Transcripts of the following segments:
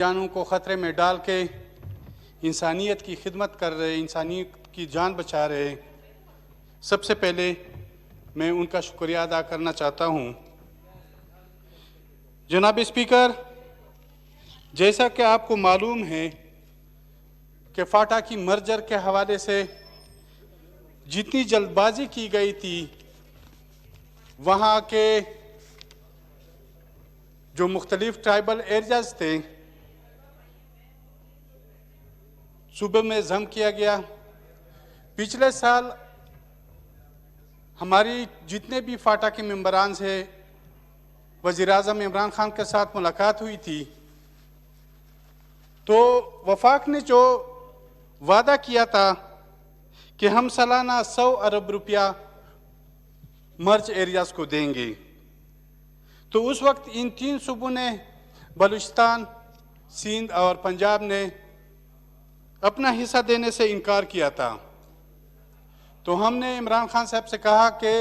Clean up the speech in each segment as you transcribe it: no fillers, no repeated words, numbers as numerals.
جانوں کو خطرے میں ڈال کے انسانیت کی خدمت کر رہے، انسانیت کی جان بچا رہے، سب سے پہلے میں ان کا شکریہ ادا کرنا چاہتا ہوں۔ جناب اسپیکر، جیسا کہ آپ کو معلوم ہے کہ فاٹا کی مرجر کے حوالے سے جتنی جلد بازی کی گئی تھی، وہاں کے جو مختلف ٹرائبل ایریاز تھے صوبے میں ضم کیا گیا۔ پچھلے سال ہماری جتنے بھی فاٹا کے ممبران سے وزیراعظم عمران خان کے ساتھ ملاقات ہوئی تھی، تو وفاق نے جو وعدہ کیا تھا کہ ہم سالانہ 100 ارب روپیہ مرج ایریاز کو دیں گے، تو اس وقت ان 3 صوبوں نے، بلوچستان، سندھ اور پنجاب نے اپنا حصہ دینے سے انکار کیا تھا۔ تو ہم نے عمران خان صاحب سے کہا کہ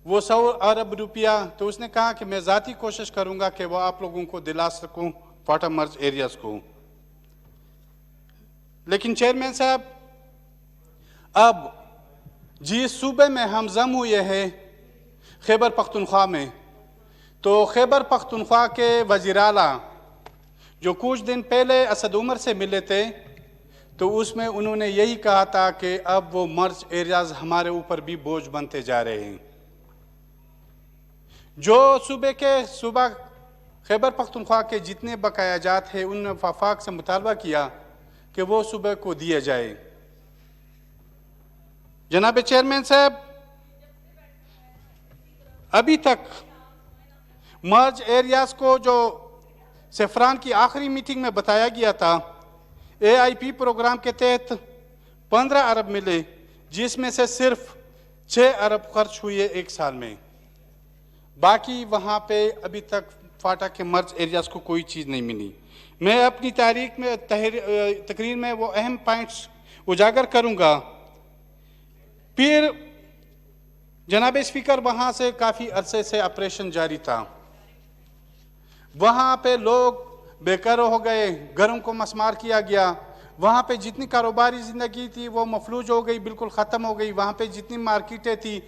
وہ 100 ارب روپیہ، تو اس نے کہا کہ میں ذاتی کوشش کروں گا کہ وہ آپ لوگوں کو دلا سکوں فاٹا مرج ایریاز کو۔ لیکن چیئرمین صاحب، اب جس صوبے میں ہم ضم ہوئے ہیں خیبر پختونخوا میں، تو خیبر پختونخوا کے وزیر اعلیٰ جو کچھ دن پہلے اسد عمر سے ملے تھے، تو اس میں انہوں نے یہی کہا تھا کہ اب وہ مرج ایریاز ہمارے اوپر بھی بوجھ بنتے جا رہے ہیں۔ جو صوبہ خیبر پختونخوا کے جتنے بقایا جات ہیں، انہوں نے وفاق سے مطالبہ کیا کہ وہ صوبے کو دیا جائے۔ جناب چیئرمین صاحب، ابھی تک مرج ایریاز کو جو سیفران کی آخری میٹنگ میں بتایا گیا تھا، اے آئی پی پروگرام کے تحت 15 ارب ملے، جس میں سے صرف 6 ارب خرچ ہوئے 1 سال میں۔ باقی وہاں پہ ابھی تک فاٹا کے مرج ایریاز کو کوئی چیز نہیں ملی۔ میں اپنی تقریر میں وہ اہم پوائنٹس اجاگر کروں گا۔ پھر جناب اسپیکر، وہاں سے کافی عرصے سے آپریشن جاری تھا، وہاں پہ لوگ بے گھر ہو گئے، گھروں کو مسمار کیا گیا، وہاں پہ جتنی کاروباری زندگی تھی وہ مفلوج ہو گئی، بالکل ختم ہو گئی، وہاں پہ جتنی مارکیٹیں تھی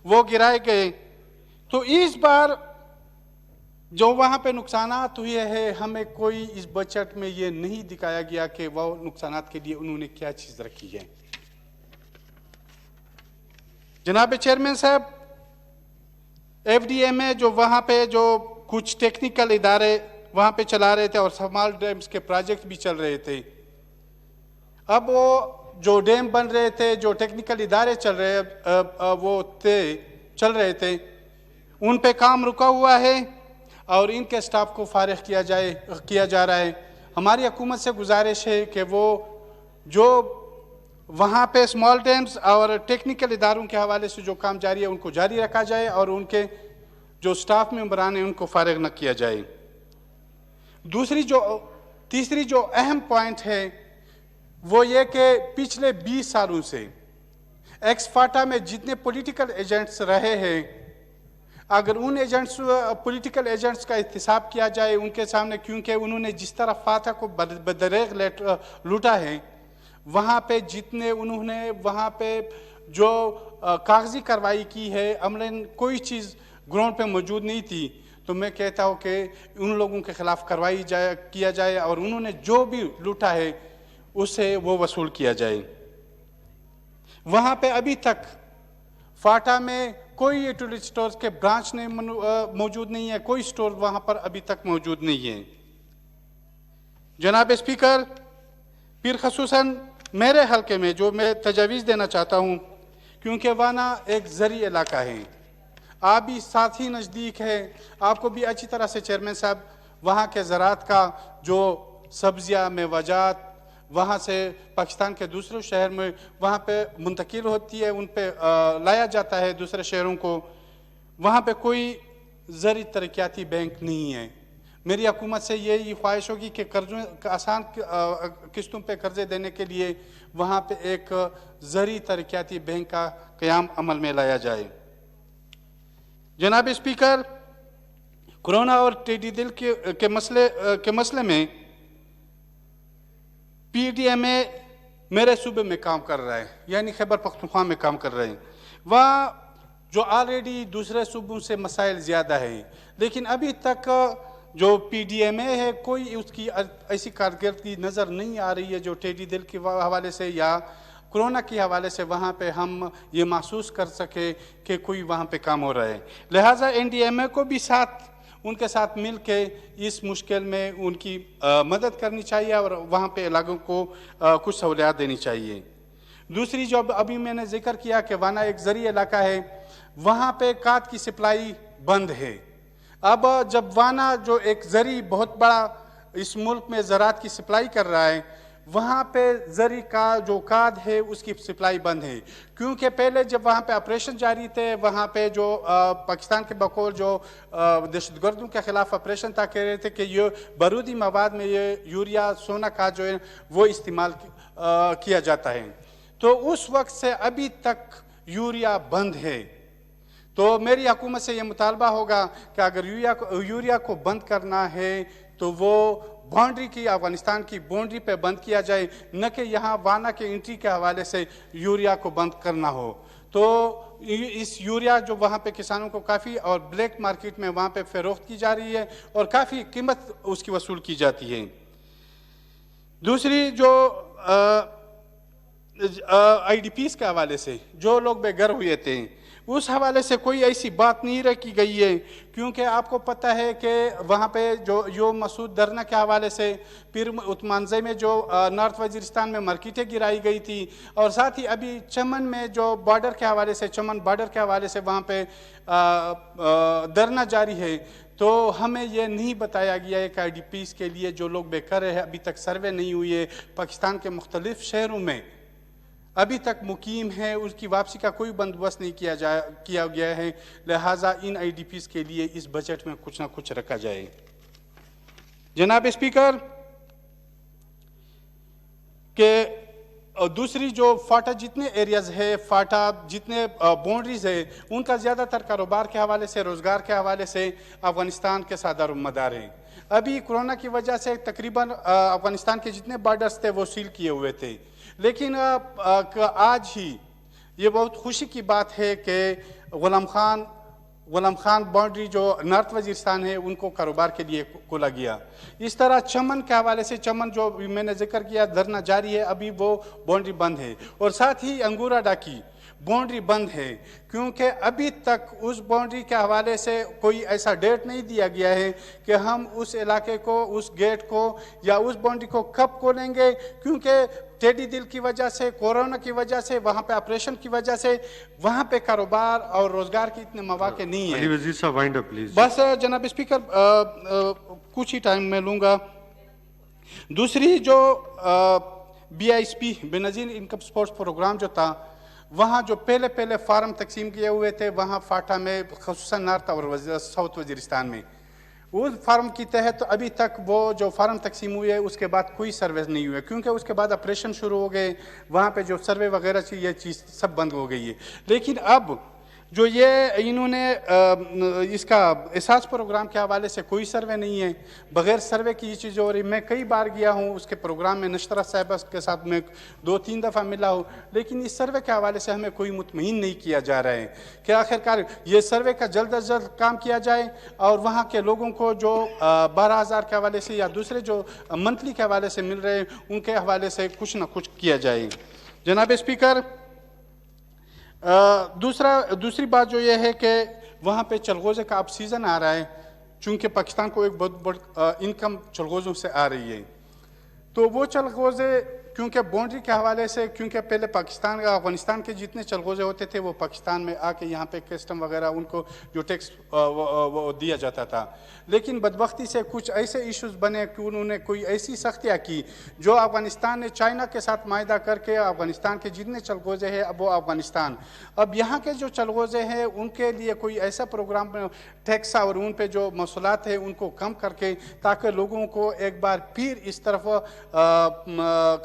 وہ گرائے گئے۔ تو اس بار جو وہاں پہ نقصانات ہوئے ہیں، ہمیں کوئی اس بجٹ میں یہ نہیں دکھایا گیا کہ وہ نقصانات کے لیے انہوں نے کیا چیز رکھی ہے۔ جناب چیئرمین صاحب، ایف ڈی اے میں جو وہاں پہ جو کچھ ٹیکنیکل ادارے وہاں پہ چلا رہے تھے اور سمال ڈیمز کے پروجیکٹ بھی چل رہے تھے، اب وہ جو ڈیم بن رہے تھے، جو ٹیکنیکل ادارے چل رہے تھے، ان پہ کام رکا ہوا ہے اور ان کے سٹاف کو فارغ کیا جا رہا ہے۔ ہماری حکومت سے گزارش ہے کہ وہ جو وہاں پہ سمال ڈیمز اور ٹیکنیکل اداروں کے حوالے سے جو کام جاری ہے ان کو جاری رکھا جائے اور ان کے جو سٹاف ممبران ہیں ان کو فارغ نہ کیا جائے۔ تیسری جو اہم پوائنٹ ہے وہ یہ کہ پچھلے 20 سالوں سے ایکس فاٹا میں جتنے پولیٹیکل ایجنٹس رہے ہیں، اگر ان پولیٹیکل ایجنٹس کا احتساب کیا جائے ان کے سامنے، کیونکہ انہوں نے جس طرح فاٹا کو بدریغ لوٹا ہے، وہاں پہ جتنے انہوں نے وہاں پہ جو کاغذی کارروائی کی ہے، عملاً کوئی چیز گراؤنڈ پہ موجود نہیں تھی، تو میں کہتا ہوں کہ ان لوگوں کے خلاف کارروائی کیا جائے اور انہوں نے جو بھی لوٹا ہے اسے وہ وصول کیا جائے۔ وہاں پہ ابھی تک فاٹا میں کوئی یوٹیلیٹی سٹورز کے برانچ موجود نہیں ہے، کوئی سٹور وہاں پر ابھی تک موجود نہیں ہے۔ جناب اسپیکر، پھر خصوصاً میرے حلقے میں جو میں تجاویز دینا چاہتا ہوں، کیونکہ وانا ایک زرعی علاقہ ہے، آپ بھی ساتھ ہی نزدیک ہے، آپ کو بھی اچھی طرح سے چیئرمین صاحب وہاں کے زراعت کا جو سبزیاں، میوجات وہاں سے پاکستان کے دوسرے شہر میں وہاں پہ منتقل ہوتی ہے، ان پہ لایا جاتا ہے دوسرے شہروں کو، وہاں پہ کوئی زرعی ترقیاتی بینک نہیں ہے۔ میری حکومت سے یہی خواہش ہوگی کہ آسان قسطوں پہ قرضے دینے کے لیے وہاں پہ ایک زرعی ترقیاتی بینک کا قیام عمل میں لایا جائے۔ جناب اسپیکر، کورونا اور ٹیڈی دل کے مسئلے میں پی ڈی ایم اے میرے صوبے میں کام کر رہا ہے، یعنی خیبر پختونخوا میں کام کر رہے ہیں، وہاں جو آلریڈی دوسرے صوبوں سے مسائل زیادہ ہیں، لیکن ابھی تک جو پی ڈی ایم اے ہے کوئی اس کی ایسی کارکردگی نظر نہیں آ رہی ہے جو ٹیڈی دل کے حوالے سے یا کرونا کے حوالے سے وہاں پہ ہم یہ محسوس کر سکے کہ کوئی وہاں پہ کام ہو رہا ہے. لہٰذا این ڈی ایم اے کو بھی ان کے ساتھ مل کے اس مشکل میں ان کی مدد کرنی چاہیے اور وہاں پہ علاقوں کو کچھ سہولیات دینی چاہیے. دوسری جو ابھی میں نے ذکر کیا کہ وانا ایک زرعی علاقہ ہے، وہاں پہ کھاد کی سپلائی بند ہے. اب جب وانا جو ایک زرعی بہت بڑا اس ملک میں زراعت کی سپلائی کر رہا ہے، وہاں پہ زرعی کا جو کھاد ہے اس کی سپلائی بند ہے، کیونکہ پہلے جب وہاں پہ آپریشن جاری تھے، وہاں پہ جو پاکستان کے بقول جو دہشت گردوں کے خلاف آپریشن تھا، کہہ رہے تھے کہ یہ بارودی مواد میں یہ یوریا سونا کھاد جو ہے وہ استعمال کیا جاتا ہے. تو اس وقت سے ابھی تک یوریا بند ہے. تو میری حکومت سے یہ مطالبہ ہوگا کہ اگر یوریا کو بند کرنا ہے تو وہ باؤنڈری کی افغانستان کی باؤنڈری پہ بند کیا جائے، نہ کہ یہاں وانا کے انٹری کے حوالے سے یوریا کو بند کرنا ہو. تو اس یوریا جو وہاں پہ کسانوں کو کافی اور بلیک مارکیٹ میں وہاں پہ فروخت کی جا رہی ہے اور کافی قیمت اس کی وصول کی جاتی ہے. دوسری جو آئی ڈی پیز کے حوالے سے جو لوگ بے گھر ہوئے تھے، اس حوالے سے کوئی ایسی بات نہیں رکھی گئی ہے، کیونکہ آپ کو پتہ ہے کہ وہاں پہ جو مسعود درنا کے حوالے سے پھر اتمانزے میں جو نارتھ وزیرستان میں مارکیٹیں گرائی گئی تھی، اور ساتھ ہی ابھی چمن میں جو بارڈر کے حوالے سے چمن بارڈر کے حوالے سے وہاں پہ دھرنا جاری ہے. تو ہمیں یہ نہیں بتایا گیا ہے کہ آئی ڈی پیز کے لیے جو لوگ بے گھر ہیں ابھی تک سروے نہیں ہوئی ہے، پاکستان کے مختلف شہروں میں ابھی تک مقیم ہے، اس کی واپسی کا کوئی بندوبست نہیں کیا گیا ہے. لہٰذا ان آئی ڈی پیز کے لیے اس بجٹ میں کچھ نہ کچھ رکھا جائے. جناب اسپیکر، کہ دوسری جو فاٹا جتنے ایریاز ہے، فاٹا جتنے باؤنڈریز ہے، ان کا زیادہ تر کاروبار کے حوالے سے، روزگار کے حوالے سے افغانستان کے ساتھ دار و مدار ہیں. ابھی کرونا کی وجہ سے تقریباً افغانستان کے جتنے بارڈرز تھے وہ سیل کیے ہوئے تھے، لیکن آج ہی یہ بہت خوشی کی بات ہے کہ غلام خان باؤنڈری جو نارتھ وزیرستان ہے ان کو کاروبار کے لیے کھولا گیا. اس طرح چمن کے حوالے سے چمن جو میں نے ذکر کیا دھرنا جاری ہے، ابھی وہ باؤنڈری بند ہے، اور ساتھ ہی انگورا ڈاکی باؤنڈری بند ہے، کیونکہ ابھی تک اس باؤنڈری کے حوالے سے کوئی ایسا ڈیٹ نہیں دیا گیا ہے کہ ہم اس علاقے کو، اس گیٹ کو یا اس باؤنڈری کو کب کھولیں گے، کیونکہ ٹیڈی دل کی وجہ سے، کورونا کی وجہ سے، وہاں پہ آپریشن کی وجہ سے وہاں پہ کاروبار اور روزگار کے اتنے مواقع نہیں ہیں. علی وزیر صاحب وائنڈ اپ پلیز. بس جناب اسپیکر کچھ ہی ٹائم میں لوں گا. دوسری جو بی آئی ایس پی بے نظیر انکم سپورٹس پروگرام جو تھا، وہاں جو پہلے فارم تقسیم کیے ہوئے تھے وہاں فاٹا میں، خصوصاً نارتھ اور ساؤتھ وزیرستان میں، اس فارم کی تحت ابھی تک وہ جو فارم تقسیم ہوئے اس کے بعد کوئی سروس نہیں ہوئے، کیونکہ اس کے بعد آپریشن شروع ہو گئے، وہاں پہ جو سروے وغیرہ تھی یہ چیز سب بند ہو گئی ہے. لیکن اب جو یہ انہوں نے اس کا احساس پروگرام کے حوالے سے کوئی سروے نہیں ہے، بغیر سروے کی یہ چیز ہو رہی. میں کئی بار گیا ہوں اس کے پروگرام میں، نشترہ صاحبہ کے ساتھ میں 2-3 دفعہ ملا ہوں، لیکن اس سروے کے حوالے سے ہمیں کوئی مطمئن نہیں کیا جا رہا ہے کہ آخرکار یہ سروے کا جلد از جلد کام کیا جائے اور وہاں کے لوگوں کو جو 12,000 کے حوالے سے یا دوسرے جو منتھلی کے حوالے سے مل رہے ہیں ان کے حوالے سے کچھ نہ کچھ کیا جائے. جناب اسپیکر، دوسری بات جو یہ ہے کہ وہاں پہ چلغوزے کا اب سیزن آ رہا ہے، چونکہ پاکستان کو ایک بہت بڑی انکم چلغوزوں سے آ رہی ہے. تو وہ چلغوزے کیونکہ باؤنڈری کے حوالے سے، کیونکہ پہلے افغانستان کے جتنے چلغوزے ہوتے تھے وہ پاکستان میں آ کے یہاں پہ کسٹم وغیرہ ان کو جو ٹیکس وہ دیا جاتا تھا، لیکن بدبختی سے کچھ ایسے ایشوز بنے کہ انہوں نے کوئی ایسی سختیاں کی جو افغانستان نے چائنا کے ساتھ معاہدہ کر کے افغانستان کے جتنے چلغوزے ہیں اب وہ افغانستان، اب یہاں کے جو چلغوزے ہیں ان کے لیے کوئی ایسا پروگرام ٹیکس اور ان پہ جو محصولات ہیں ان کو کم کر کے، تاکہ لوگوں کو ایک بار پھر اس طرف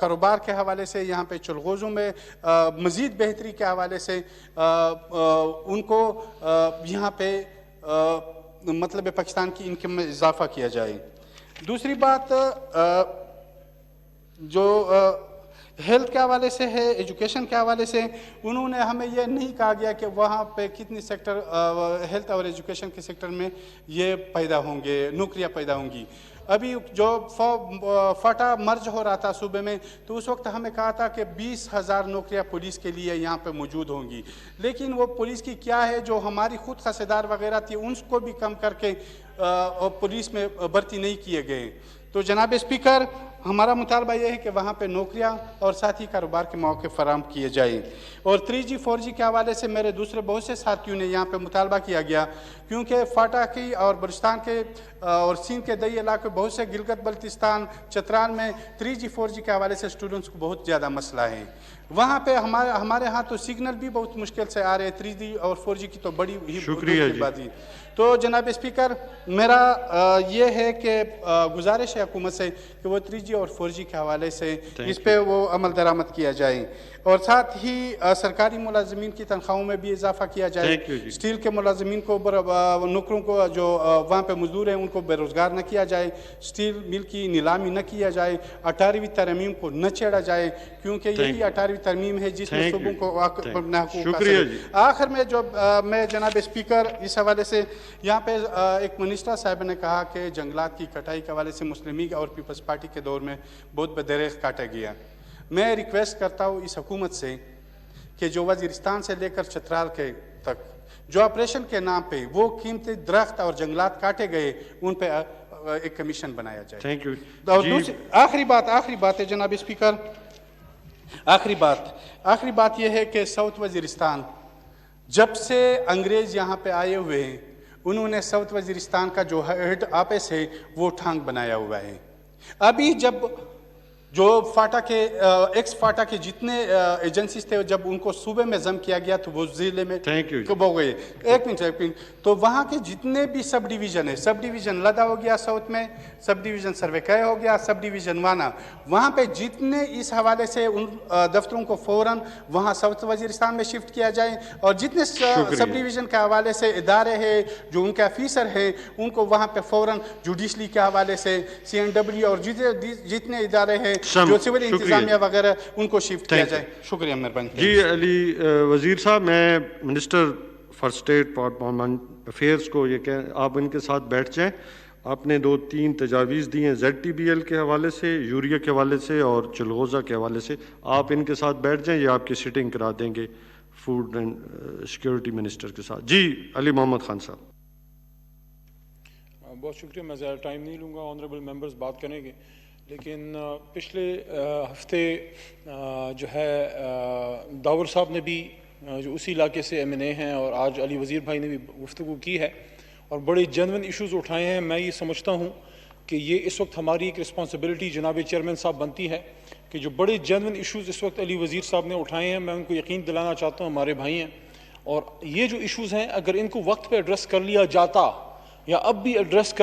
کاروبار کے حوالے سے یہاں پہ چلغوزوں میں مزید بہتری کے حوالے سے ان کو یہاں پہ مطلب پاکستان کی انکم میں اضافہ کیا جائے. دوسری بات جو حوالے سے ہے, ایجوکیشن کے حوالے سے انہوں نے ہمیں یہ نہیں کہا گیا کہ وہاں پہ کتنی سیکٹر ہیلتھ اور ایجوکیشن کے سیکٹر میں یہ پیدا ہوں گے, نوکریاں پیدا ہوں گی. ابھی جو فاٹا مرج ہو رہا تھا صوبے میں, تو اس وقت ہمیں کہا تھا کہ 20,000 نوکریاں پولیس کے لیے یہاں پہ موجود ہوں گی, لیکن وہ پولیس کی کیا ہے, جو ہماری خود خصیدار وغیرہ تھی ان کو بھی کم کر کے پولیس میں بھرتی نہیں کیے گئے. تو جناب اسپیکر, ہمارا مطالبہ یہ ہے کہ وہاں پہ نوکریاں اور ساتھ ہی کاروبار کے مواقع فراہم کیے جائیں. اور 3G 4G کے حوالے سے میرے دوسرے بہت سے ساتھیوں نے یہاں پہ مطالبہ کیا گیا, کیونکہ فاٹا کی اور بلوچستان کے اور سندھ کے دیہی علاقے بہت سے گلگت بلتستان چترال میں 3G 4G کے حوالے سے اسٹوڈنٹس کو بہت زیادہ مسئلہ ہے. وہاں پہ ہمارے ہاں تو سگنل بھی بہت مشکل سے آ رہے ہیں, 3G اور 4G کی تو بڑی ہی بات ہے. تو جناب اسپیکر, میرا یہ ہے کہ گزارش ہے حکومت سے کہ وہ 3G اور 4G کے حوالے سے اس پہ وہ عمل درآمد کیا جائے, اور ساتھ ہی سرکاری ملازمین کی تنخواہوں میں بھی اضافہ کیا جائے. اسٹیل کے ملازمین کو, نوکروں کو جو وہاں پہ مزدور ہیں ان کو بے روزگار نہ کیا جائے, اسٹیل مل کی نیلامی نہ کیا جائے, 18ویں ترمیم کو نہ چھیڑا جائے, کیونکہ یہی 18ویں ترمیم ہے جس میں صوبوں کو اپنے حقوق حاصل ہے. آخر میں جو میں جناب اسپیکر اس حوالے سے یہاں پہ ایک منسٹر صاحب نے کہا کہ جنگلات کی کٹائی کے حوالے سے مسلم لیگ اور پیپلز پارٹی کے دور میں بہت بدریغ کاٹا گیا. میں ریکویسٹ کرتا ہوں اس حکومت سے کہ جو وزیرستان سے لے کر چترال کے تک جو آپریشن کے نام پہ وہ قیمتی درخت اور جنگلات کاٹے گئے, ان پہ ایک کمیشن بنایا جائے. Thank you. اور آخری بات ہے جناب اسپیکر, آخری بات یہ ہے کہ ساؤتھ وزیرستان جب سے انگریز یہاں پہ آئے ہوئے ہیں, انہوں نے ساؤتھ وزیرستان کا جو ہیڈ آفس ہے وہ ٹھانگ بنایا ہوا ہے. ابھی جب جو فاٹا کے ایکس فاٹا کے جتنے ایجنسیز تھے, جب ان کو صوبے میں ضم کیا گیا تو وہ ضلع میں ہو گئے. ایک منٹ, تو وہاں کے جتنے بھی سب ڈیویژن ہے, سب ڈیویژن لدا ہو گیا ساؤتھ میں, سب ڈیویژن سرویکے ہو گیا, سب ڈیویژن وانا, وہاں پہ جتنے اس حوالے سے ان دفتروں کو فوراً وہاں ساؤتھ وزیرستان میں شفٹ کیا جائے, اور جتنے سب ڈیویژن کے حوالے سے ادارے ہیں, جو ان کے آفیسر ہیں, ان کو وہاں پہ فوراً جوڈیشلی کے حوالے سے CNW اور جتنے ادارے ہیں جو سول انتظامیہ وغیرہ ان کو شفٹ کیا جائے. شکریہ, مہربانی. جی علی وزیر صاحب, میں minister for state parliament affairs کو یہ کہ آپ ان کے ساتھ بیٹھ جائیں. آپ نے 2-3 تجاویز دی ہیں ZTBL کے حوالے سے, یوریا کے حوالے سے اور چلغوزہ کے حوالے سے. آپ ان کے ساتھ بیٹھ جائیں, یہ آپ کی سیٹنگ کرا دیں گے فوڈ اینڈ سیکورٹی منسٹر کے ساتھ. جی علی محمد خان صاحب. بہت شکریہ, میں زیادہ ٹائم نہیں لوں گا, آنریبل ممبرز بات کریں گے. لیکن پچھلے ہفتے جو ہے داور صاحب نے بھی جو اسی علاقے سے MNA ہیں, اور آج علی وزیر بھائی نے بھی گفتگو کی ہے اور بڑے جینوئن ایشوز اٹھائے ہیں. میں یہ سمجھتا ہوں کہ یہ اس وقت ہماری ایک رسپانسبلٹی جناب چیئرمین صاحب بنتی ہے کہ جو بڑے جینوئن ایشوز اس وقت علی وزیر صاحب نے اٹھائے ہیں, میں ان کو یقین دلانا چاہتا ہوں ہمارے بھائی ہیں, اور یہ جو ایشوز ہیں اگر ان کو وقت پہ ایڈریس کر لیا جاتا یا اب بھی ایڈریس کر